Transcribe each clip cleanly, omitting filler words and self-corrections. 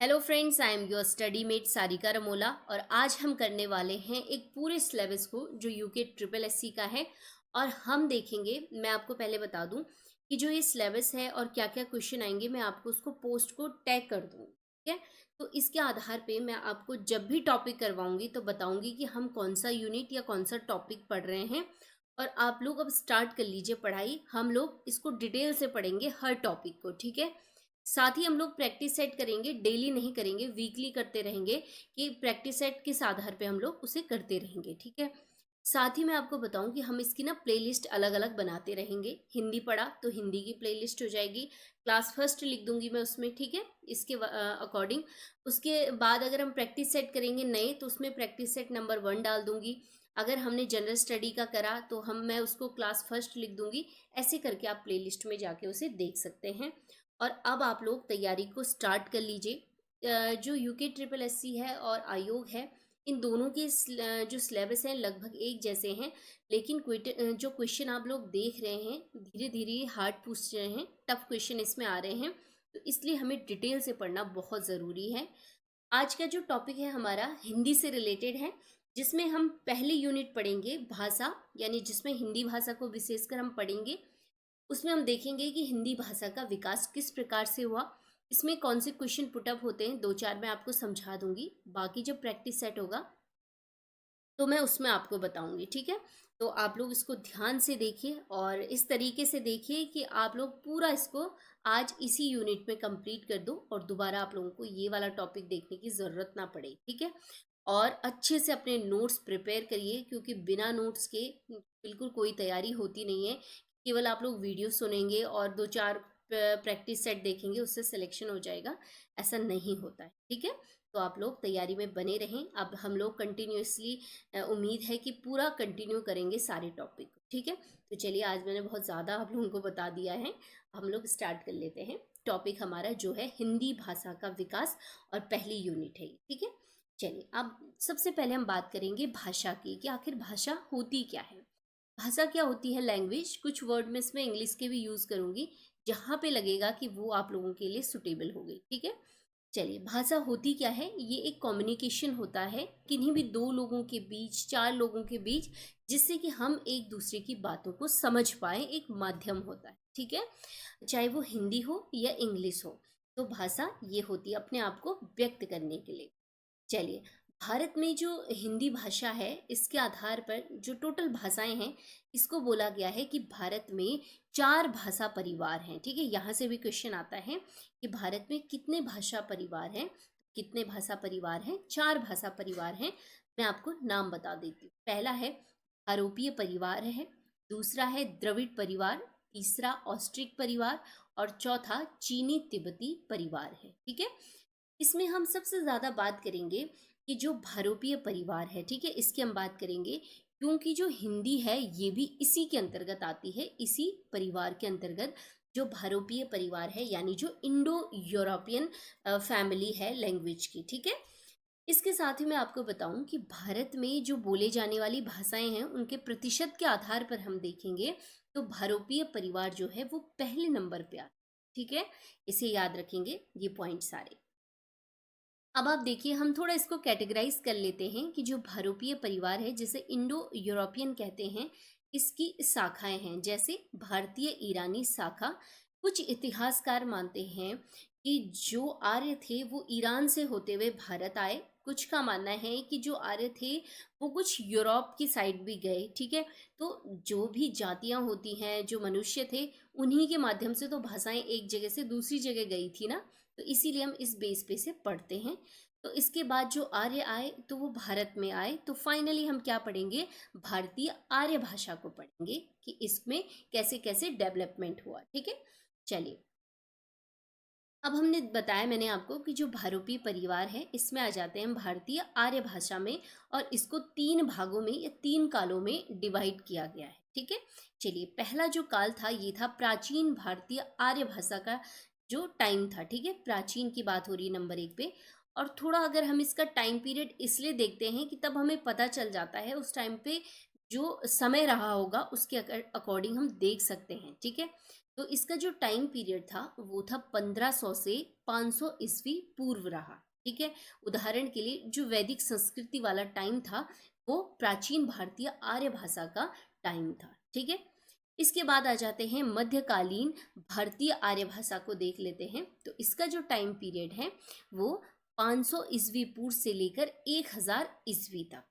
Hello friends, I am your study mate Sarika Ramola और आज हम करने वाले हैं एक पूरे सिलेबस को जो यूके ट्रिपल एससी का है। और हम देखेंगे, मैं आपको पहले बता दूं कि जो ये सिलेबस है और क्या क्या क्वेश्चन आएंगे मैं आपको उसको पोस्ट को टैग कर दूंगी। ठीक है, तो इसके आधार पे मैं आपको जब भी टॉपिक करवाऊंगी तो बताऊंगी कि हम कौन सा यूनिट या कौन सा टॉपिक पढ़ रहे हैं। और आप लोग अब स्टार्ट कर लीजिए पढ़ाई, हम लोग इसको डिटेल से पढ़ेंगे हर टॉपिक को। ठीक है, साथ ही हम लोग प्रैक्टिस सेट करेंगे, डेली नहीं करेंगे, वीकली करते रहेंगे कि प्रैक्टिस सेट किस आधार पे हम लोग उसे करते रहेंगे। ठीक है, साथ ही मैं आपको बताऊं कि हम इसकी ना प्लेलिस्ट अलग अलग बनाते रहेंगे। हिंदी पढ़ा तो हिंदी की प्लेलिस्ट हो जाएगी, क्लास फर्स्ट लिख दूंगी मैं उसमें। ठीक है, इसके अकॉर्डिंग उसके बाद अगर हम प्रैक्टिस सेट करेंगे नए तो उसमें प्रैक्टिस सेट नंबर 1 डाल दूंगी। अगर हमने जनरल स्टडी का करा तो मैं उसको क्लास फर्स्ट लिख दूंगी। ऐसे करके आप प्लेलिस्ट में जाके उसे देख सकते हैं। और अब आप लोग तैयारी को स्टार्ट कर लीजिए। जो यूके ट्रिपल एससी है और आयोग है, इन दोनों के जो सिलेबस हैं लगभग एक जैसे हैं। लेकिन जो क्वेश्चन आप लोग देख रहे हैं धीरे धीरे हार्ड पूछ रहे हैं, टफ क्वेश्चन इसमें आ रहे हैं, तो इसलिए हमें डिटेल से पढ़ना बहुत ज़रूरी है। आज का जो टॉपिक है हमारा हिंदी से रिलेटेड है, जिसमें हम पहली यूनिट पढ़ेंगे भाषा, यानी जिसमें हिंदी भाषा को विशेषकर हम पढ़ेंगे। उसमें हम देखेंगे कि हिंदी भाषा का विकास किस प्रकार से हुआ, इसमें कौन से क्वेश्चन पुटअप होते हैं, दो चार मैं आपको समझा दूंगी। बाकी जब प्रैक्टिस सेट होगा तो मैं उसमें आपको बताऊंगी। ठीक है, तो आप लोग इसको ध्यान से देखिए और इस तरीके से देखिए कि आप लोग पूरा इसको आज इसी यूनिट में कंप्लीट कर दो और दोबारा आप लोगों को ये वाला टॉपिक देखने की ज़रूरत ना पड़े। ठीक है, और अच्छे से अपने नोट्स प्रिपेयर करिए, क्योंकि बिना नोट्स के बिल्कुल कोई तैयारी होती नहीं है। केवल आप लोग वीडियो सुनेंगे और दो चार प्रैक्टिस सेट देखेंगे उससे सिलेक्शन हो जाएगा, ऐसा नहीं होता है। ठीक है, तो आप लोग तैयारी में बने रहें। अब हम लोग कंटिन्यूसली उम्मीद है कि पूरा कंटिन्यू करेंगे सारे टॉपिक। ठीक है, तो चलिए, आज मैंने बहुत ज़्यादा आप लोगों को बता दिया है, हम लोग स्टार्ट कर लेते हैं। टॉपिक हमारा जो है हिंदी भाषा का विकास और पहली यूनिट है। ठीक है, चलिए अब सबसे पहले हम बात करेंगे भाषा की कि आखिर भाषा होती क्या है। भाषा क्या होती है? लैंग्वेज। कुछ वर्ड में इसमें इंग्लिश के भी यूज़ करूँगी जहाँ पे लगेगा कि वो आप लोगों के लिए सुटेबल हो गई। ठीक है, चलिए, भाषा होती क्या है? ये एक कम्युनिकेशन होता है किन्हीं भी दो लोगों के बीच, चार लोगों के बीच, जिससे कि हम एक दूसरे की बातों को समझ पाए, एक माध्यम होता है। ठीक है, चाहे वो हिंदी हो या इंग्लिश हो, तो भाषा ये होती है अपने आप को व्यक्त करने के लिए। चलिए, भारत में जो हिंदी भाषा है इसके आधार पर जो टोटल भाषाएं हैं, इसको बोला गया है कि भारत में चार भाषा परिवार हैं। ठीक है, यहाँ से भी क्वेश्चन आता है कि भारत में कितने भाषा परिवार हैं। कितने भाषा परिवार हैं? चार भाषा परिवार हैं। मैं आपको नाम बता देती हूँ। पहला है आरोपीय परिवार है, दूसरा है द्रविड़ परिवार, तीसरा ऑस्ट्रिक परिवार और चौथा चीनी तिब्बती परिवार है। ठीक है, इसमें हम सबसे ज़्यादा बात करेंगे कि जो भारोपीय परिवार है, ठीक है, इसकी हम बात करेंगे, क्योंकि जो हिंदी है ये भी इसी के अंतर्गत आती है, इसी परिवार के अंतर्गत। जो भारोपीय परिवार है यानी जो इंडो यूरोपियन फैमिली है लैंग्वेज की। ठीक है, इसके साथ ही मैं आपको बताऊं कि भारत में जो बोले जाने वाली भाषाएं हैं उनके प्रतिशत के आधार पर हम देखेंगे तो भारोपीय परिवार जो है वो पहले नंबर पे आता है। ठीक है, इसे याद रखेंगे ये पॉइंट सारे। अब आप देखिए, हम थोड़ा इसको कैटेगराइज कर लेते हैं कि जो भारोपीय परिवार है जिसे इंडो यूरोपियन कहते हैं, इसकी शाखाएं हैं जैसे भारतीय ईरानी शाखा। कुछ इतिहासकार मानते हैं कि जो आर्य थे वो ईरान से होते हुए भारत आए। कुछ का मानना है कि जो आर्य थे वो कुछ यूरोप की साइड भी गए। ठीक है, तो जो भी जातियां होती हैं, जो मनुष्य थे, उन्हीं के माध्यम से तो भाषाएं एक जगह से दूसरी जगह गई थी ना, तो इसीलिए हम इस बेस पे से पढ़ते हैं। तो इसके बाद जो आर्य आए तो वो भारत में आए, तो फाइनली हम क्या पढ़ेंगे? भारतीय आर्य भाषा को पढ़ेंगे कि इसमें कैसे कैसे डेवलपमेंट हुआ। ठीक है, चलिए, अब हमने बताया मैंने आपको कि जो भारोपीय परिवार है इसमें आ जाते हैं हम भारतीय आर्य भाषा में, और इसको तीन भागों में या तीन कालों में डिवाइड किया गया है। ठीक है, चलिए, पहला जो काल था ये था प्राचीन भारतीय आर्य भाषा का जो टाइम था। ठीक है, प्राचीन की बात हो रही है नंबर 1 पे। और थोड़ा अगर हम इसका टाइम पीरियड इसलिए देखते हैं कि तब हमें पता चल जाता है उस टाइम पे जो समय रहा होगा उसके अकॉर्डिंग हम देख सकते हैं। ठीक है, तो इसका जो टाइम पीरियड था वो था 1500 से 500 ईस्वी पूर्व रहा। ठीक है, उदाहरण के लिए जो वैदिक संस्कृति वाला टाइम था वो प्राचीन भारतीय आर्य भाषा का टाइम था। ठीक है, इसके बाद आ जाते हैं मध्यकालीन भारतीय आर्य भाषा को देख लेते हैं। तो इसका जो टाइम पीरियड है वो 500 ईस्वी पूर्व से लेकर 1000 ईस्वी तक।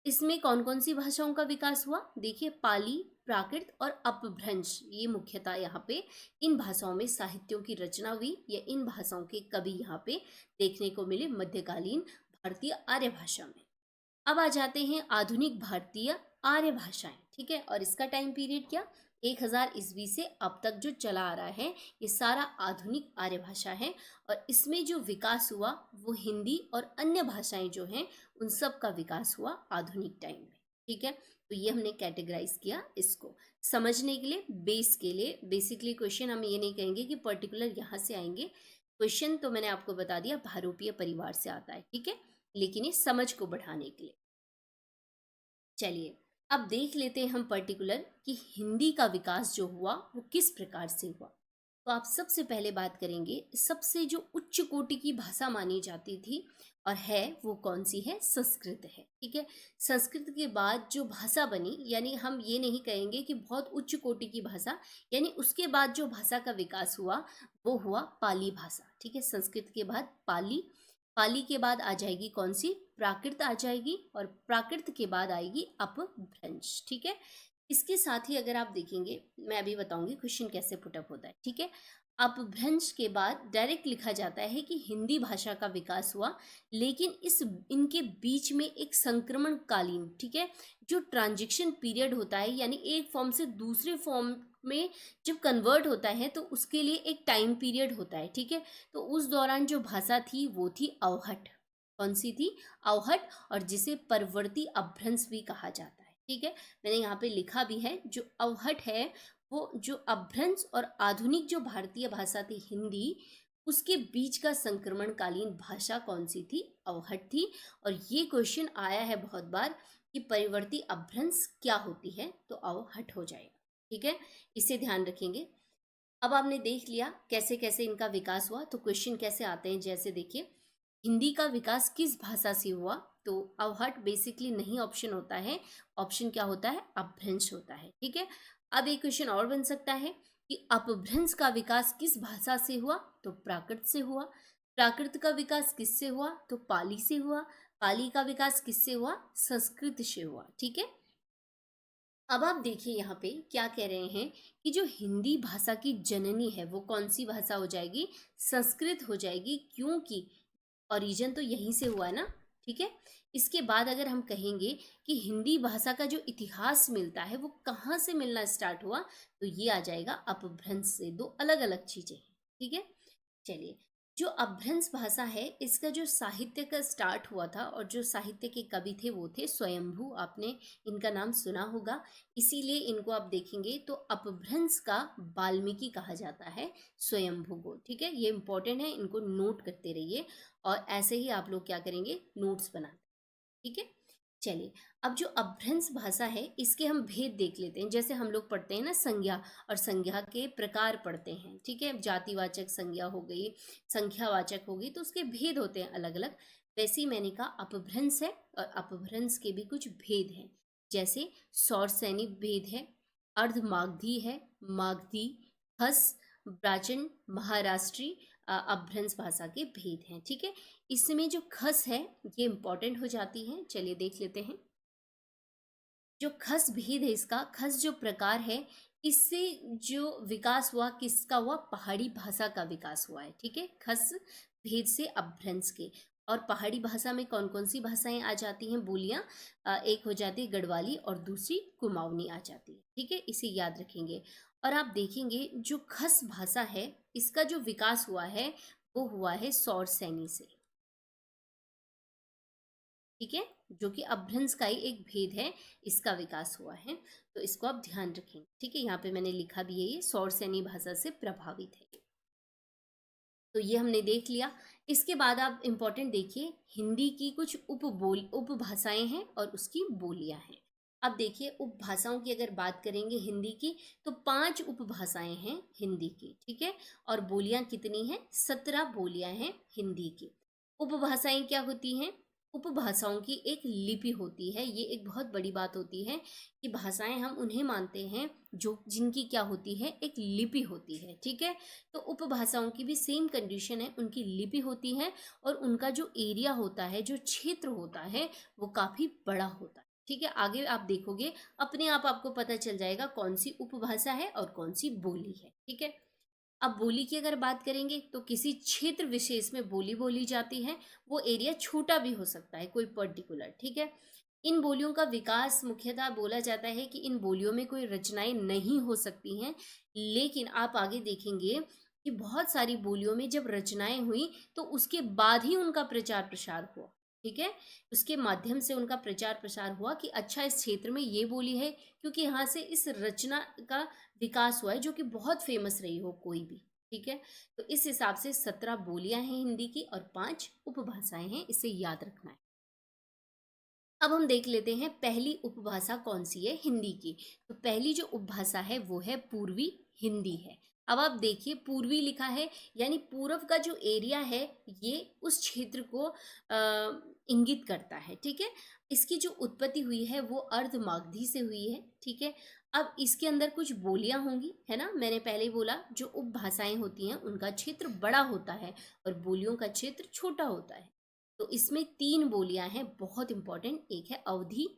इसमें कौन कौन सी भाषाओं का विकास हुआ? देखिए, पाली, प्राकृत और अपभ्रंश, ये मुख्यतः यहाँ पे इन भाषाओं में साहित्यों की रचना हुई या इन भाषाओं के कवि यहाँ पे देखने को मिले मध्यकालीन भारतीय आर्य भाषा में। अब आ जाते हैं आधुनिक भारतीय आर्य भाषाएं। ठीक है, और इसका टाइम पीरियड क्या? 1000 ईस्वी से अब तक जो चला आ रहा है ये सारा आधुनिक आर्य भाषा है। और इसमें जो विकास हुआ वो हिंदी और अन्य भाषाएं जो हैं उन सब का विकास हुआ आधुनिक टाइम में। ठीक है, तो ये हमने कैटेगराइज किया इसको समझने के लिए, बेस के लिए। बेसिकली क्वेश्चन हम ये नहीं कहेंगे कि पर्टिकुलर यहाँ से आएंगे। क्वेश्चन तो मैंने आपको बता दिया भारूपीय परिवार से आता है। ठीक है, लेकिन ये समझ को बढ़ाने के लिए। चलिए अब देख लेते हैं हम पर्टिकुलर कि हिंदी का विकास जो हुआ वो किस प्रकार से हुआ। तो आप सबसे पहले बात करेंगे सबसे जो उच्च कोटि की भाषा मानी जाती थी और है वो कौन सी है? संस्कृत है। ठीक है, संस्कृत के बाद जो भाषा बनी, यानी हम ये नहीं कहेंगे कि बहुत उच्च कोटि की भाषा, यानी उसके बाद जो भाषा का विकास हुआ वो हुआ पाली भाषा। ठीक है, संस्कृत के बाद पाली, पाली के बाद आ जाएगी कौन सी? प्राकृत आ जाएगी, और प्राकृत के बाद आएगी अपभ्रंश। ठीक है, इसके साथ ही अगर आप देखेंगे, मैं अभी बताऊंगी क्वेश्चन कैसे पुटअप होता है। ठीक है, अपभ्रंश के बाद डायरेक्ट लिखा जाता है कि हिंदी भाषा का विकास हुआ, लेकिन इनके बीच में एक संक्रमण कालीन, ठीक है, जो ट्रांजिशन पीरियड होता है, यानी एक फॉर्म से दूसरे फॉर्म में जब कन्वर्ट होता है तो उसके लिए एक टाइम पीरियड होता है। ठीक है, तो उस दौरान जो भाषा थी वो थी अवहट। कौन सी थी? अवहट, और जिसे परवर्ती अपभ्रंश भी कहा जाता है। ठीक है, मैंने यहाँ पे लिखा भी है, जो अवहट है वो जो अपभ्रंश और आधुनिक जो भारतीय भाषा थी हिंदी, उसके बीच का संक्रमणकालीन भाषा कौन सी थी? अवहट थी। और ये क्वेश्चन आया है बहुत बार कि परिवर्ती अपभ्रंश क्या होती है, तो अवहट हो जाएगा। ठीक है, इसे ध्यान रखेंगे। अब आपने देख लिया कैसे कैसे इनका विकास हुआ, तो क्वेश्चन कैसे आते हैं, जैसे देखिए, हिंदी का विकास किस भाषा से हुआ? तो अवहट बेसिकली नहीं ऑप्शन होता है, ऑप्शन क्या होता है? अपभ्रंश होता है। ठीक है, अब एक क्वेश्चन और बन सकता है कि अपभ्रंश का विकास किस भाषा से हुआ? तो प्राकृत से हुआ। प्राकृत का विकास किससे हुआ? तो पाली से हुआ। पाली का विकास किससे हुआ? संस्कृत से हुआ। ठीक है, अब आप देखिए यहाँ पे क्या कह रहे हैं कि जो हिंदी भाषा की जननी है वो कौन सी भाषा हो जाएगी? संस्कृत हो जाएगी, क्योंकि ओरिजिन तो यहीं से हुआ है ना। ठीक है, इसके बाद अगर हम कहेंगे कि हिंदी भाषा का जो इतिहास मिलता है वो कहाँ से मिलना स्टार्ट हुआ, तो ये आ जाएगा अपभ्रंश से। दो अलग अलग चीजें हैं। ठीक है, चलिए, जो अपभ्रंश भाषा है इसका जो साहित्य का स्टार्ट हुआ था और जो साहित्य के कवि थे वो थे स्वयंभू। आपने इनका नाम सुना होगा, इसीलिए इनको आप देखेंगे तो अपभ्रंश का वाल्मीकि कहा जाता है स्वयंभू को। ठीक है, ये इंपॉर्टेंट है, इनको नोट करते रहिए और ऐसे ही आप लोग क्या करेंगे? नोट्स बनाते। ठीक है, चलिए, अब जो अपभ्रंश भाषा है इसके हम भेद देख लेते हैं। जैसे हम लोग पढ़ते हैं ना संज्ञा, और संज्ञा के प्रकार पढ़ते हैं। ठीक है, जातिवाचक संज्ञा हो गई, संख्यावाचक हो गई, तो उसके भेद होते हैं अलग अलग। वैसे ही मैंने कहा अपभ्रंश है, और अपभ्रंश के भी कुछ भेद हैं। जैसे सौर सैनिक भेद है, अर्धमागधी है, मागधी, खस, ब्राचन, महाराष्ट्री अपभ्रंश भाषा के भेद हैं। ठीक है, इसमें जो खस है ये इंपॉर्टेंट हो जाती है। चलिए देख लेते हैं। जो खस भेद है, इसका खस जो प्रकार है, इससे जो विकास हुआ किसका हुआ? पहाड़ी भाषा का विकास हुआ है। ठीक है, खस भेद से अपभ्रंश के। और पहाड़ी भाषा में कौन कौन सी भाषाएं आ जाती हैं, बोलियां? एक हो जाती है गढ़वाली और दूसरी कुमाऊनी आ जाती है। ठीक है, इसे याद रखेंगे। और आप देखेंगे जो खस भाषा है इसका जो विकास हुआ है वो हुआ है सौर सैनी से। ठीक है, जो कि अपभ्रंश का ही एक भेद है, इसका विकास हुआ है, तो इसको आप ध्यान रखें। ठीक है, यहाँ पे मैंने लिखा भी है, ये सौर सैनी भाषा से प्रभावित है। तो ये हमने देख लिया। इसके बाद आप इम्पोर्टेंट देखिए, हिंदी की कुछ उपभाषाएं हैं और उसकी बोलियां हैं। अब देखिए उपभाषाओं की अगर बात करेंगे हिंदी की, तो 5 उपभाषाएं हैं हिंदी की, ठीक है। और बोलियां कितनी हैं? 17 बोलियां हैं हिंदी की। उपभाषाएं क्या होती हैं? उपभाषाओं की एक लिपि होती है। ये एक बहुत बड़ी बात होती है कि भाषाएं हम उन्हें मानते हैं जो जिनकी क्या होती है, एक लिपि होती है, ठीक है। तो उपभाषाओं की भी सेम कंडीशन है, उनकी लिपि होती है और उनका जो एरिया होता है, जो क्षेत्र होता है, वो काफी बड़ा होता है, ठीक है। आगे आप देखोगे अपने आप आपको पता चल जाएगा कौन सी उपभाषा है और कौन सी बोली है, ठीक है। अब बोली की अगर बात करेंगे तो किसी क्षेत्र विशेष में बोली बोली जाती है। वो एरिया छोटा भी हो सकता है, कोई पर्टिकुलर, ठीक है। इन बोलियों का विकास मुख्यतः बोला जाता है कि इन बोलियों में कोई रचनाएं नहीं हो सकती हैं, लेकिन आप आगे देखेंगे कि बहुत सारी बोलियों में जब रचनाएं हुई तो उसके बाद ही उनका प्रचार प्रसार हुआ, ठीक है। उसके माध्यम से उनका प्रचार प्रसार हुआ कि अच्छा इस क्षेत्र में ये बोली है, क्योंकि यहाँ से इस रचना का विकास हुआ है जो कि बहुत फेमस रही हो कोई भी, ठीक है। तो इस हिसाब से 17 बोलियां हैं हिंदी की और 5 उपभाषाएं हैं, इसे याद रखना है। अब हम देख लेते हैं पहली उपभाषा कौन सी है हिंदी की। तो पहली जो उपभाषा है वो है पूर्वी हिंदी है। अब आप देखिए पूर्वी लिखा है, यानी पूर्व का जो एरिया है ये उस क्षेत्र को इंगित करता है, ठीक है। इसकी जो उत्पत्ति हुई है वो अर्धमागधी से हुई है, ठीक है। अब इसके अंदर कुछ बोलियां होंगी, है ना, मैंने पहले ही बोला जो उपभाषाएं होती हैं उनका क्षेत्र बड़ा होता है और बोलियों का क्षेत्र छोटा होता है। तो इसमें 3 बोलियां हैं बहुत इंपॉर्टेंट, एक है अवधी,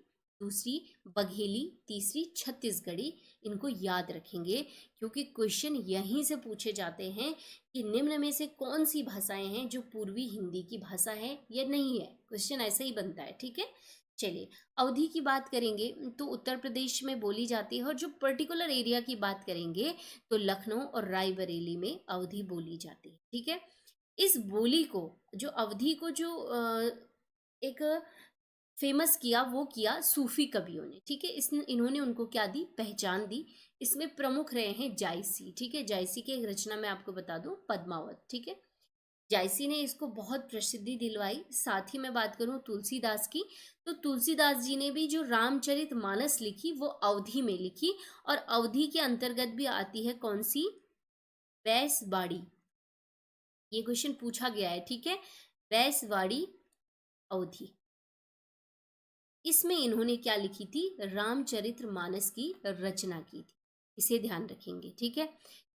दूसरी बघेली, तीसरी छत्तीसगढ़ी। इनको याद रखेंगे क्योंकि क्वेश्चन यहीं से पूछे जाते हैं कि निम्न में से कौन सी भाषाएं हैं जो पूर्वी हिंदी की भाषा है या नहीं है। क्वेश्चन ऐसा ही बनता है, ठीक है। चलिए अवधी की बात करेंगे तो उत्तर प्रदेश में बोली जाती है, और जो पर्टिकुलर एरिया की बात करेंगे तो लखनऊ और रायबरेली में अवधी बोली जाती है, ठीक है। इस बोली को, जो अवधी को जो एक फेमस किया, वो किया सूफी कवियों ने, ठीक है। इस इन्होंने उनको क्या दी? पहचान दी। इसमें प्रमुख रहे हैं जायसी, ठीक है। जायसी की एक रचना मैं आपको बता दूं, पद्मावत, ठीक है। जायसी ने इसको बहुत प्रसिद्धि दिलवाई। साथ ही मैं बात करूं तुलसीदास की, तो तुलसीदास जी ने भी जो रामचरित मानस लिखी वो अवधी में लिखी, और अवधी के अंतर्गत भी आती है कौन सी? बैसबाड़ी। ये क्वेश्चन पूछा गया है, ठीक है। बैसवाड़ी अवधी, इसमें इन्होंने क्या लिखी थी? रामचरित्र मानस की रचना की थी, इसे ध्यान रखेंगे, ठीक है।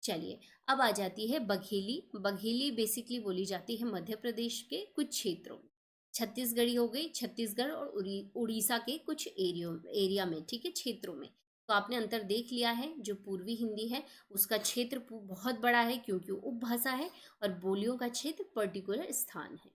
चलिए अब आ जाती है बघेली। बघेली बेसिकली बोली जाती है मध्य प्रदेश के कुछ क्षेत्रों में। छत्तीसगढ़ी हो गई, छत्तीसगढ़ और उड़ीसा के कुछ एरिया में, ठीक है, क्षेत्रों में। तो आपने अंतर देख लिया है। जो पूर्वी हिंदी है उसका क्षेत्र बहुत बड़ा है क्योंकि वो उपभाषा है, और बोलियों का क्षेत्र पर्टिकुलर स्थान है।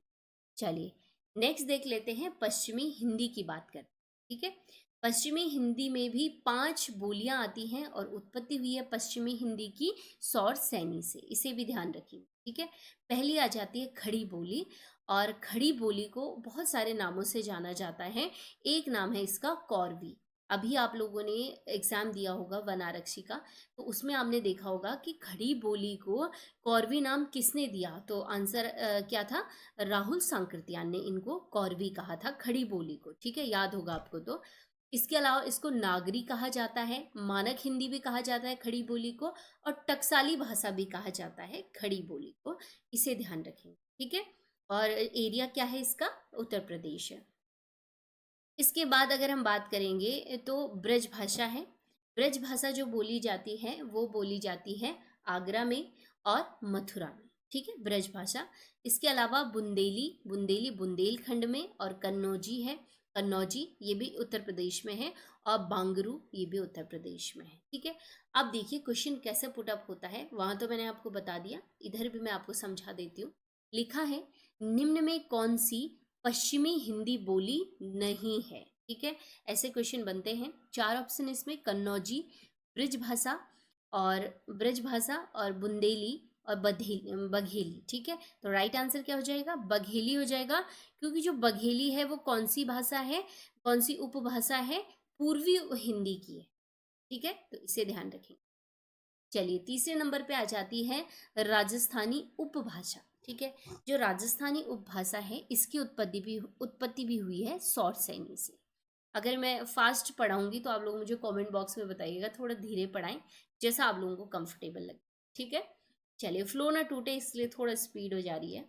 चलिए नेक्स्ट देख लेते हैं पश्चिमी हिंदी की बात करते हैं, ठीक है। पश्चिमी हिंदी में भी 5 बोलियां आती हैं और उत्पत्ति हुई है पश्चिमी हिंदी की सौर सैनी से, इसे भी ध्यान रखिए, ठीक है। पहली आ जाती है खड़ी बोली, और खड़ी बोली को बहुत सारे नामों से जाना जाता है। एक नाम है इसका कौरवी। अभी आप लोगों ने एग्जाम दिया होगा वन आरक्षी का, तो उसमें आपने देखा होगा कि खड़ी बोली को कौरवी नाम किसने दिया? तो आंसर क्या था? राहुल सांकृत्यायन ने इनको कौरवी कहा था, खड़ी बोली को, ठीक है, याद होगा आपको। तो इसके अलावा इसको नागरी कहा जाता है, मानक हिंदी भी कहा जाता है खड़ी बोली को, और टकसाली भाषा भी कहा जाता है खड़ी बोली को, इसे ध्यान रखें, ठीक है। और एरिया क्या है इसका? उत्तर प्रदेश है। इसके बाद अगर हम बात करेंगे तो ब्रज भाषा है। ब्रज भाषा जो बोली जाती है वो बोली जाती है आगरा में और मथुरा में, ठीक है, ब्रज भाषा। इसके अलावा बुंदेली, बुंदेली बुंदेलखंड में, और कन्नौजी है, कन्नौजी ये भी उत्तर प्रदेश में है, और बांगरू ये भी उत्तर प्रदेश में है, ठीक है। अब देखिए क्वेश्चन कैसे पुटअप होता है, वहां तो मैंने आपको बता दिया, इधर भी मैं आपको समझा देती हूँ। लिखा है निम्न में कौन सी पश्चिमी हिंदी बोली नहीं है, ठीक है। ऐसे क्वेश्चन बनते हैं। 4 ऑप्शन इसमें, कन्नौजी, ब्रजभाषा और ब्रजभाषा और बुंदेली और बघेली, ठीक है। तो राइट आंसर क्या हो जाएगा? बघेली हो जाएगा, क्योंकि जो बघेली है वो कौन सी भाषा है, कौन सी उपभाषा है? पूर्वी हिंदी की है, ठीक है। तो इसे ध्यान रखें। चलिए तीसरे नंबर पे आ जाती है राजस्थानी उपभाषा, ठीक है। जो राजस्थानी उपभाषा है इसकी उत्पत्ति भी हुई है सौर सैनी से। अगर मैं फास्ट पढ़ाऊंगी तो आप लोग मुझे कमेंट बॉक्स में बताइएगा, थोड़ा धीरे पढ़ाएं जैसा आप लोगों को कंफर्टेबल लगे, ठीक है। चलिए, फ्लो ना टूटे इसलिए थोड़ा स्पीड हो जा रही है।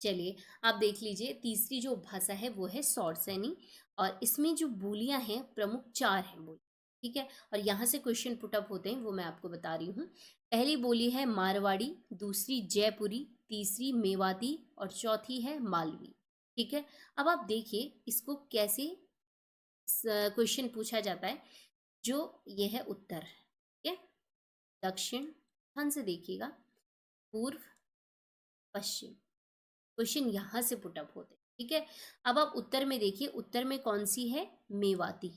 चलिए, आप देख लीजिए, तीसरी जो भाषा है वो है सौरसैनी, और इसमें जो बोलियां हैं प्रमुख 4 हैं बोली, ठीक है। और यहाँ से क्वेश्चन पुटअप होते हैं, वो मैं आपको बता रही हूँ। पहली बोली है मारवाड़ी, दूसरी जयपुरी, तीसरी मेवाती और चौथी है मालवी, ठीक है। अब आप देखिए इसको कैसे क्वेश्चन पूछा जाता है। जो ये है उत्तर, ठीक है, दक्षिण, ध्यान से देखिएगा, पूर्व, पश्चिम, क्वेश्चन यहाँ से पुटअप होते हैं, ठीक है। अब आप उत्तर में देखिए, उत्तर में कौन सी है, मेवाती,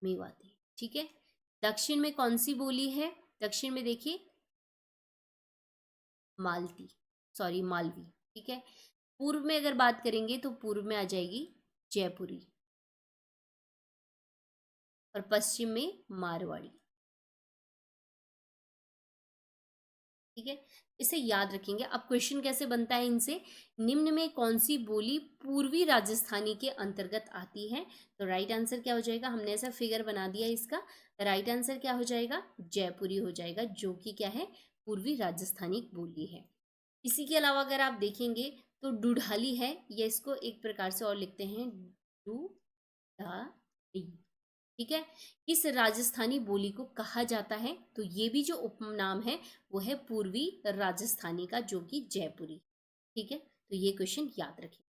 मेवाती, ठीक है। दक्षिण में कौन सी बोली है, दक्षिण में देखिए मालती, सॉरी मालवी, ठीक है। पूर्व में अगर बात करेंगे तो पूर्व में आ जाएगी जयपुरी, और पश्चिम में मारवाड़ी, ठीक है। इसे याद रखेंगे। अब क्वेश्चन कैसे बनता है इनसे, निम्न में कौन सी बोली पूर्वी राजस्थानी के अंतर्गत आती है, तो राइट आंसर क्या हो जाएगा, हमने ऐसा फिगर बना दिया इसका, राइट आंसर क्या हो जाएगा, जयपुरी हो जाएगा, जो कि क्या है, पूर्वी राजस्थानी बोली है। इसी के अलावा अगर आप देखेंगे तो डुढाली है, या इसको एक प्रकार से और लिखते हैं डुढाली, ठीक है। किस राजस्थानी बोली को कहा जाता है, तो ये भी जो उपनाम है वो है पूर्वी राजस्थानी का, जो कि जयपुरी, ठीक है। तो ये क्वेश्चन याद रखिए।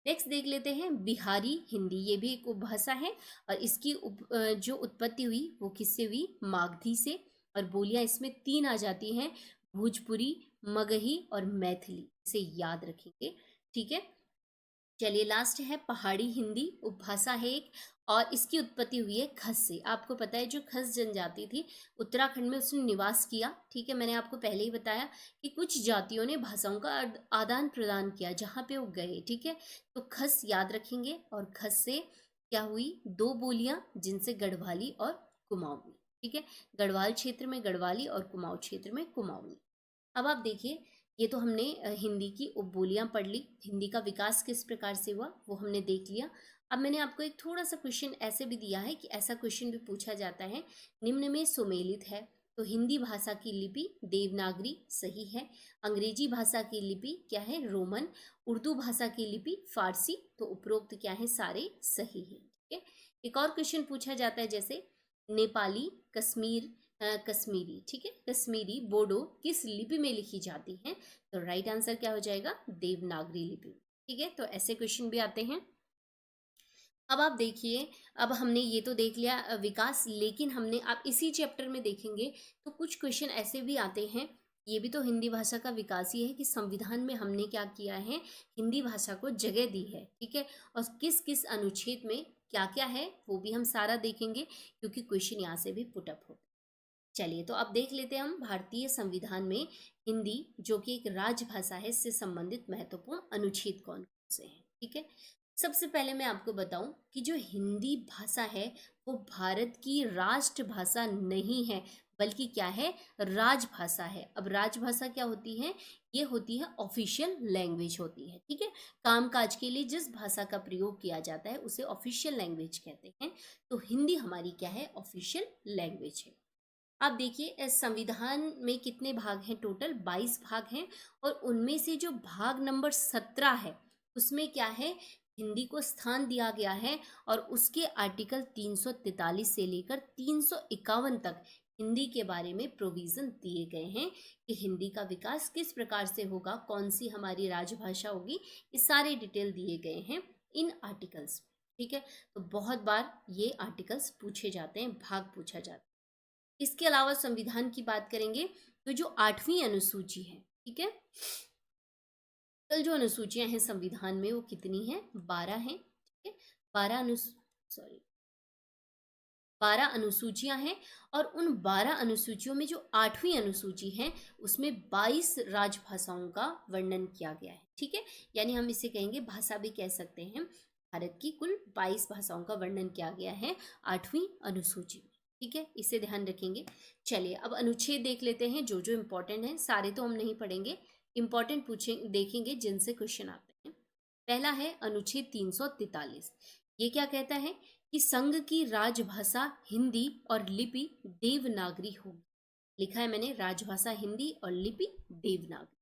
नेक्स्ट देख लेते हैं बिहारी हिंदी, ये भी एक उपभाषा है, और इसकी जो उत्पत्ति हुई वो किससे हुई, मागधी से, और बोलियां इसमें 3 आ जाती हैं, भोजपुरी, मगही और मैथिली, इसे याद रखेंगे, ठीक है। चलिए, लास्ट है पहाड़ी हिंदी, उपभाषा है एक, और इसकी उत्पत्ति हुई है खस से। आपको पता है जो खस जनजाति थी उत्तराखंड में, उसने निवास किया, ठीक है। मैंने आपको पहले ही बताया कि कुछ जातियों ने भाषाओं का आदान प्रदान किया जहाँ पे वो गए, ठीक है। तो खस याद रखेंगे, और खस से क्या हुई, 2 बोलियां, जिनसे गढ़वाली और कुमाऊनी, ठीक है। गढ़वाल क्षेत्र में गढ़वाली और कुमाऊं क्षेत्र में कुमाऊनी। अब आप देखिए, ये तो हमने हिंदी की उपबोलियां पढ़ ली, हिंदी का विकास किस प्रकार से हुआ वो हमने देख लिया। अब मैंने आपको एक थोड़ा सा क्वेश्चन ऐसे भी दिया है कि ऐसा क्वेश्चन भी पूछा जाता है, निम्न में सुमेलित है, तो हिंदी भाषा की लिपि देवनागरी सही है, अंग्रेजी भाषा की लिपि क्या है, रोमन, उर्दू भाषा की लिपि फारसी, तो उपरोक्त क्या है, सारे सही है, ठीक है। एक और क्वेश्चन पूछा जाता है, जैसे नेपाली, कश्मीरी, ठीक है, कश्मीरी बोडो किस लिपि में लिखी जाती है, तो राइट आंसर क्या हो जाएगा, देवनागरी लिपि, ठीक है। तो ऐसे क्वेश्चन भी आते हैं। अब आप देखिए, अब हमने ये तो देख लिया विकास, लेकिन हमने आप इसी चैप्टर में देखेंगे तो कुछ क्वेश्चन ऐसे भी आते हैं, ये भी तो हिंदी भाषा का विकास ही है कि संविधान में हमने क्या किया है, हिंदी भाषा को जगह दी है, ठीक है। और किस किस अनुच्छेद में क्या क्या है वो भी हम सारा देखेंगे, क्योंकि क्वेश्चन यहाँ से भी पुटअप हो। चलिए, तो अब देख लेते हैं हम भारतीय संविधान में हिंदी, जो कि एक राजभाषा है, इससे संबंधित महत्वपूर्ण अनुच्छेद कौन कौन से हैं, ठीक है। सबसे पहले मैं आपको बताऊं कि जो हिंदी भाषा है वो भारत की राष्ट्रभाषा नहीं है, बल्कि क्या है, राजभाषा है। अब राजभाषा क्या होती है, ये होती है ऑफिशियल लैंग्वेज होती है, ठीक है। कामकाज के लिए जिस भाषा का प्रयोग किया जाता है उसे ऑफिशियल लैंग्वेज कहते हैं, तो हिंदी हमारी क्या है, ऑफिशियल लैंग्वेज है। आप देखिए, इस संविधान में कितने भाग हैं, टोटल 22 भाग हैं, और उनमें से जो भाग नंबर 17 है उसमें क्या है, हिंदी को स्थान दिया गया है, और उसके आर्टिकल 343 से लेकर 351 तक हिंदी के बारे में प्रोविजन दिए गए हैं कि हिंदी का विकास किस प्रकार से होगा, कौन सी हमारी राजभाषा होगी, ये सारे डिटेल दिए गए हैं इन आर्टिकल्स, ठीक है। तो बहुत बार ये आर्टिकल्स पूछे जाते हैं, भाग पूछा जाता है। इसके अलावा संविधान की बात करेंगे तो जो 8वीं अनुसूची है, ठीक है, कल जो अनुसूचियां हैं संविधान में वो कितनी हैं, 12 हैं, ठीक है। 12 अनुसूचियां हैं, और उन 12 अनुसूचियों में जो 8वीं अनुसूची है उसमें 22 राजभाषाओं का वर्णन किया गया है, ठीक है। यानी हम इसे कहेंगे, भाषा भी कह सकते हैं, भारत की कुल 22 भाषाओं का वर्णन किया गया है 8वीं अनुसूची में, ठीक है, इसे ध्यान रखेंगे। चलिए, अब अनुच्छेद देख लेते हैं, जो जो इम्पोर्टेंट है, सारे तो हम नहीं पढ़ेंगे, इम्पोर्टेंट पूछे देखेंगे जिनसे क्वेश्चन आते हैं। पहला है अनुच्छेद 343। ये क्या कहता है कि संघ की राजभाषा हिंदी और लिपि देवनागरी होगी। लिखा है मैंने, राजभाषा हिंदी और लिपि देवनागरी।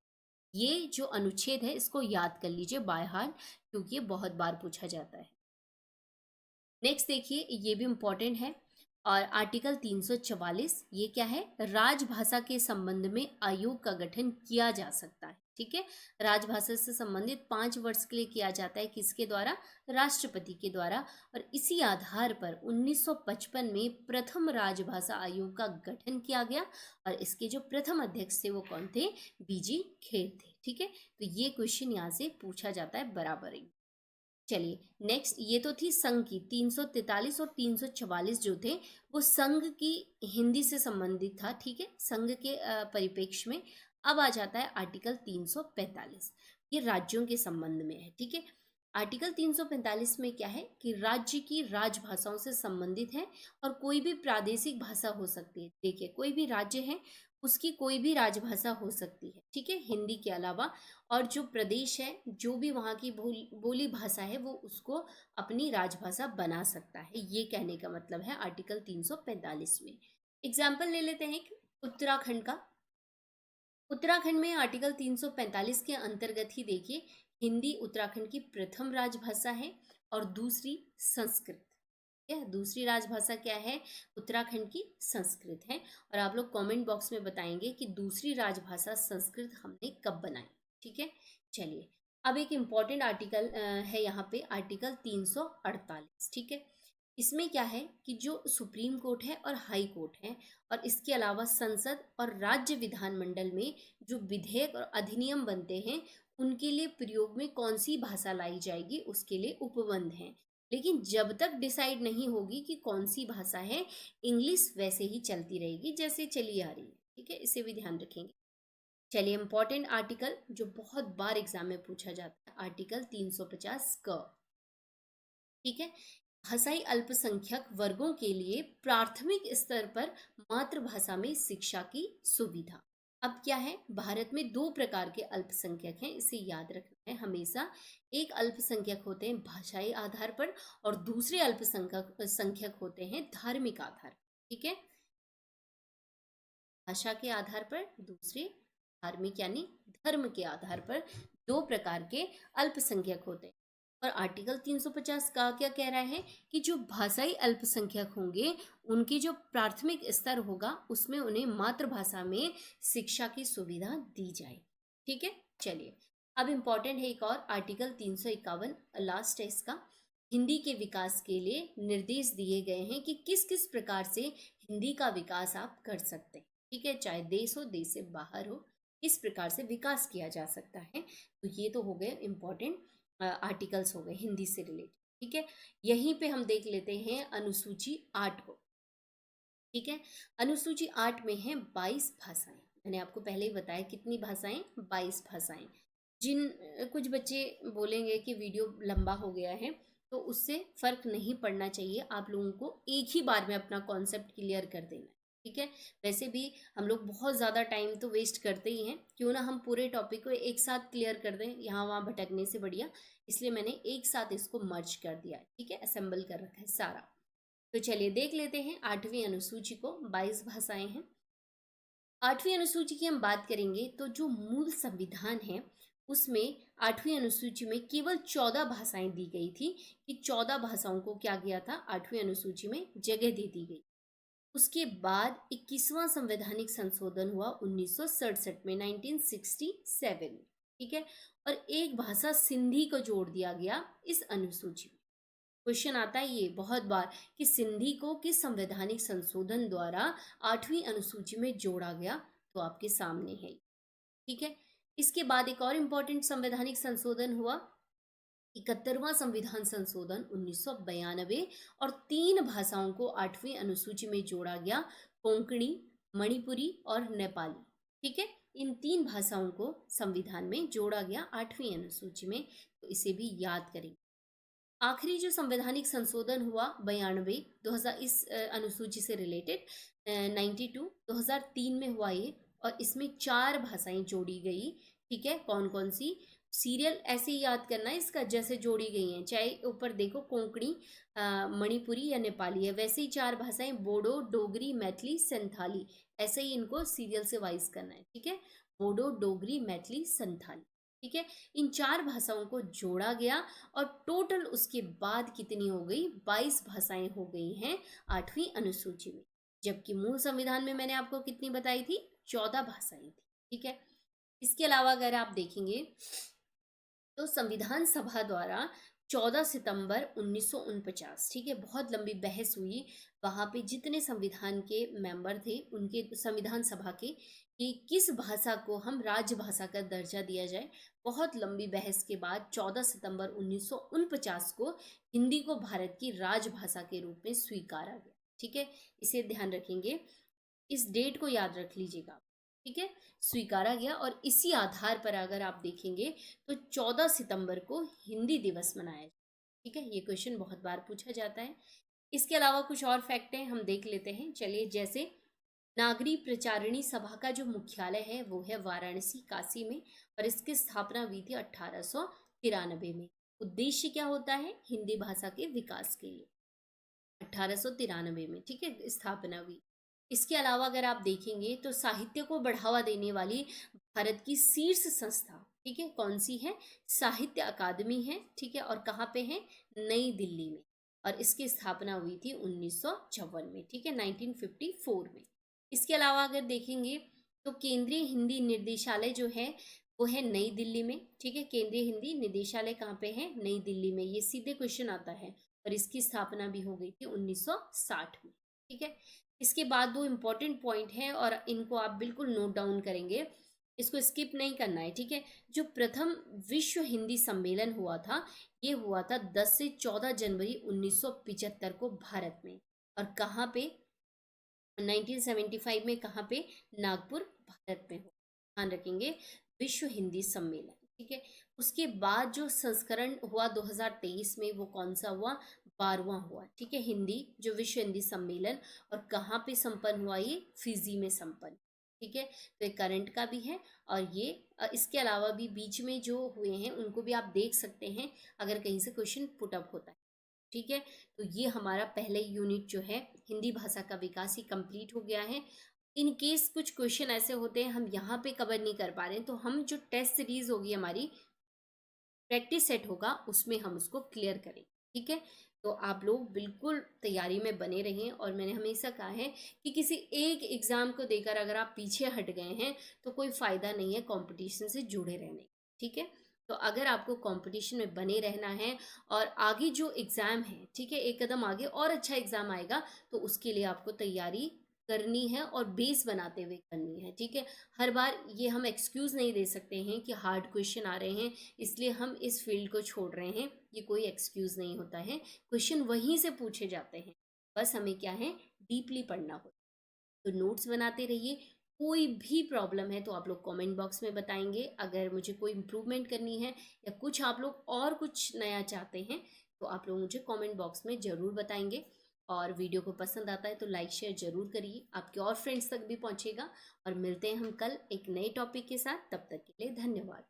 ये जो अनुच्छेद है इसको याद कर लीजिए बाय हार्ट, क्योंकि ये बहुत बार पूछा जाता है। नेक्स्ट देखिए, ये भी इम्पोर्टेंट है। और आर्टिकल 344, ये क्या है, राजभाषा के संबंध में आयोग का गठन किया जा सकता है। ठीक है, राजभाषा से संबंधित 5 वर्ष के लिए किया जाता है। किसके द्वारा? राष्ट्रपति के द्वारा। और इसी आधार पर 1955 में प्रथम राजभाषा आयोग का गठन किया गया। और इसके जो प्रथम अध्यक्ष थे वो कौन थे? बीजी खेर थे। ठीक है, तो ये क्वेश्चन यहाँ से पूछा जाता है बराबर ही। चलिए नेक्स्ट, ये तो थी संघ की 343 और 344 जो थे वो संघ की हिंदी से संबंधित था। ठीक है, संघ के परिप्रेक्ष्य में। अब आ जाता है आर्टिकल 345, ये राज्यों के संबंध में है। ठीक है, आर्टिकल 345 में क्या है कि राज्य की राजभाषाओं से संबंधित है और कोई भी प्रादेशिक भाषा हो सकती है। देखिए, कोई भी राज्य है उसकी कोई भी राजभाषा हो सकती है। ठीक है, हिंदी के अलावा। और जो प्रदेश है, जो भी वहाँ की बोली भाषा है, वो उसको अपनी राजभाषा बना सकता है। ये कहने का मतलब है आर्टिकल 345 में। एग्जाम्पल ले लेते हैं उत्तराखंड का। उत्तराखंड में आर्टिकल 345 के अंतर्गत ही देखिए, हिंदी उत्तराखंड की प्रथम राजभाषा है और दूसरी संस्कृत। क्या दूसरी राजभाषा क्या है? उत्तराखंड की संस्कृत है। और आप लोग कमेंट बॉक्स में बताएंगे कि दूसरी राजभाषा संस्कृत हमने कब बनाई। ठीक है, चलिए अब एक इम्पॉर्टेंट आर्टिकल है यहाँ पे, आर्टिकल 348। ठीक है, इसमें क्या है कि जो सुप्रीम कोर्ट है और हाई कोर्ट है और इसके अलावा संसद और राज्य विधानमंडल में जो विधेयक और अधिनियम बनते हैं उनके लिए प्रयोग में कौन सी भाषा लाई जाएगी उसके लिए उपबंध हैं। लेकिन जब तक डिसाइड नहीं होगी कि कौन सी भाषा है, इंग्लिश वैसे ही चलती रहेगी जैसे चली आ रही है। ठीक है, इसे भी ध्यान रखेंगे। चलिए इंपॉर्टेंट आर्टिकल जो बहुत बार एग्जाम में पूछा जाता है, आर्टिकल 350 क। ठीक है, भाषाई अल्पसंख्यक वर्गों के लिए प्राथमिक स्तर पर मातृभाषा में शिक्षा की सुविधा। अब क्या है, भारत में 2 प्रकार के अल्पसंख्यक हैं, इसे याद रखना है हमेशा। एक अल्पसंख्यक होते हैं भाषाई आधार पर और दूसरे अल्पसंख्यक होते हैं धार्मिक आधार। ठीक है, भाषा के आधार पर, दूसरे धार्मिक यानी धर्म के आधार पर 2 प्रकार के अल्पसंख्यक होते हैं। और आर्टिकल 350 का क्या कह रहा है कि जो भाषाई अल्पसंख्यक होंगे उनकी जो प्राथमिक स्तर होगा उसमें उन्हें मातृभाषा में शिक्षा की सुविधा दी जाए। ठीक है, चलिए अब इम्पोर्टेंट है एक और, आर्टिकल 351 लास्ट है इसका। हिंदी के विकास के लिए निर्देश दिए गए हैं कि किस किस प्रकार से हिंदी का विकास आप कर सकते हैं। ठीक है, चाहे देश हो, देश से बाहर हो, किस प्रकार से विकास किया जा सकता है। तो ये तो हो गए इम्पोर्टेंट आर्टिकल्स हो गए हिंदी से रिलेटेड। ठीक है, यहीं पे हम देख लेते हैं अनुसूची 8 को। ठीक है, अनुसूची 8 में है 22 भाषाएं। मैंने आपको पहले ही बताया कितनी भाषाएं, 22 भाषाएं। जिन कुछ बच्चे बोलेंगे कि वीडियो लंबा हो गया है, तो उससे फर्क नहीं पड़ना चाहिए। आप लोगों को एक ही बार में अपना कॉन्सेप्ट क्लियर कर देना है। ठीक है, वैसे भी हम लोग बहुत ज़्यादा टाइम तो वेस्ट करते ही हैं, क्यों ना हम पूरे टॉपिक को एक साथ क्लियर कर दें, यहाँ वहाँ भटकने से बढ़िया। इसलिए मैंने एक साथ इसको मर्ज कर दिया। ठीक है, असेंबल कर रखा है सारा। तो चलिए देख लेते हैं 8वीं अनुसूची को। 22 भाषाएं हैं। 8वीं अनुसूची की हम बात करेंगे तो जो मूल संविधान है उसमें 8वीं अनुसूची में केवल 14 भाषाएं दी गई थी, कि 14 भाषाओं को क्या किया था, 8वीं अनुसूची में जगह दे दी गई। उसके बाद 21वां संवैधानिक संशोधन हुआ 1967 में, 1967। ठीक है, और एक भाषा सिंधी को जोड़ दिया गया इस अनुसूची में। क्वेश्चन आता है ये बहुत बार कि सिंधी को किस संवैधानिक संशोधन द्वारा 8वीं अनुसूची में जोड़ा गया, तो आपके सामने है। ठीक है, इसके बाद एक और इम्पोर्टेंट संवैधानिक संशोधन हुआ, 71वां संविधान संशोधन 1992, और 3 भाषाओं को 8वीं अनुसूची में जोड़ा गया, कोंकणी, मणिपुरी और नेपाली। ठीक है, इन 3 भाषाओं को संविधान में जोड़ा गया 8वीं अनुसूची में, तो इसे भी याद करें। आखिरी जो संवैधानिक संशोधन हुआ 92, 2000, इस अनुसूची से रिलेटेड 92 2003 में हुआ ये, और इसमें 4 भाषाएं जोड़ी गई, ठीक है, कौन कौन सी सीरियल ऐसे ही याद करना है इसका, जैसे जोड़ी गई हैं, चाहे ऊपर देखो कोंकणी, मणिपुरी या नेपाली है, वैसे ही 4 भाषाएं बोडो, डोगरी, मैथिली, संथाली, ऐसे ही इनको सीरियल से वाइज करना है। ठीक है, बोडो, डोगरी, मैथिली, संथाली। ठीक है, इन 4 भाषाओं को जोड़ा गया और टोटल उसके बाद कितनी हो गई, 22 भाषाएं हो गई हैं 8वीं अनुसूची में, जबकि मूल संविधान में मैंने आपको कितनी बताई थी, 14 भाषाएं थी। ठीक है, इसके अलावा अगर आप देखेंगे तो संविधान सभा द्वारा 14 सितंबर 1949, ठीक है, बहुत लंबी बहस हुई वहाँ पे, जितने संविधान के मेंबर थे उनके, संविधान सभा के, कि किस भाषा को हम राजभाषा का दर्जा दिया जाए। बहुत लंबी बहस के बाद 14 सितंबर 1949 को हिंदी को भारत की राजभाषा के रूप में स्वीकारा गया। ठीक है, इसे ध्यान रखेंगे, इस डेट को याद रख लीजिएगा। ठीक है, स्वीकारा गया, और इसी आधार पर अगर आप देखेंगे तो 14 सितंबर को हिंदी दिवस मनाया जाए। ठीक है, ये क्वेश्चन बहुत बार पूछा जाता है। इसके अलावा कुछ और फैक्ट हैं, हम देख लेते हैं, चलिए। जैसे नागरी प्रचारिणी सभा का जो मुख्यालय है वो है वाराणसी, काशी में, और इसकी स्थापना हुई थी 1893 में। उद्देश्य क्या होता है, हिंदी भाषा के विकास के लिए, 1893 में, ठीक है, स्थापना हुई। इसके अलावा अगर आप देखेंगे तो साहित्य को बढ़ावा देने वाली भारत की शीर्ष संस्था, ठीक है, कौन सी है, साहित्य अकादमी है। ठीक है, और कहाँ पे है, नई दिल्ली में, और इसकी स्थापना हुई थी 1954 में। ठीक है, 1954 में। इसके अलावा अगर देखेंगे तो केंद्रीय हिंदी निर्देशालय जो है वो है नई दिल्ली में। ठीक है, केंद्रीय हिंदी निदेशालय कहाँ पे है, नई दिल्ली में, ये सीधे क्वेश्चन आता है, और इसकी स्थापना भी हो गई थी 1960 में। ठीक है, इसके बाद 2 इम्पॉर्टेंट पॉइंट हैं और इनको आप बिल्कुल नोट डाउन करेंगे, इसको स्किप नहीं करना है। ठीक है, जो प्रथम विश्व हिंदी सम्मेलन हुआ था, ये हुआ था 10 से 14 जनवरी 1975 को भारत में, और कहाँ पे, 1975 में, कहाँ पे, नागपुर, भारत में हो, ध्यान रखेंगे, विश्व हिंदी सम्मेलन। ठीक है, उसके बाद जो संस्करण हुआ 2023 में, वो कौन सा हुआ, 12वां हुआ। ठीक है, हिंदी जो विश्व हिंदी सम्मेलन, और कहाँ पे संपन्न हुआ, ये फिजी में संपन्न। ठीक है, तो ये करंट का भी है, और ये इसके अलावा भी बीच में जो हुए हैं उनको भी आप देख सकते हैं अगर कहीं से क्वेश्चन पुटअप होता है। ठीक है, तो ये हमारा पहले यूनिट जो है हिंदी भाषा का विकास ही कंप्लीट हो गया है। इन केस कुछ क्वेश्चन ऐसे होते हैं हम यहाँ पे कवर नहीं कर पा रहे हैं, तो हम जो टेस्ट सीरीज होगी हमारी, प्रैक्टिस सेट होगा, उसमें हम उसको क्लियर करें। ठीक है, तो आप लोग बिल्कुल तैयारी में बने रहें, और मैंने हमेशा कहा है कि किसी एक एग्ज़ाम को देकर अगर आप पीछे हट गए हैं तो कोई फ़ायदा नहीं है कंपटीशन से जुड़े रहने। ठीक है, तो अगर आपको कंपटीशन में बने रहना है और आगे जो एग्ज़ाम है, ठीक है, एक कदम आगे और अच्छा एग्ज़ाम आएगा, तो उसके लिए आपको तैयारी करनी है और बेस बनाते हुए करनी है। ठीक है, हर बार ये हम एक्सक्यूज़ नहीं दे सकते हैं कि हार्ड क्वेश्चन आ रहे हैं इसलिए हम इस फील्ड को छोड़ रहे हैं, ये कोई एक्सक्यूज़ नहीं होता है, क्वेश्चन वहीं से पूछे जाते हैं, बस हमें क्या है, डीपली पढ़ना होता है। तो नोट्स बनाते रहिए, कोई भी प्रॉब्लम है तो आप लोग कमेंट बॉक्स में बताएंगे, अगर मुझे कोई इम्प्रूवमेंट करनी है या कुछ आप लोग और कुछ नया चाहते हैं तो आप लोग मुझे कमेंट बॉक्स में ज़रूर बताएंगे। और वीडियो को पसंद आता है तो लाइक शेयर ज़रूर करिए, आपके और फ्रेंड्स तक भी पहुंचेगा। और मिलते हैं हम कल एक नए टॉपिक के साथ, तब तक के लिए धन्यवाद।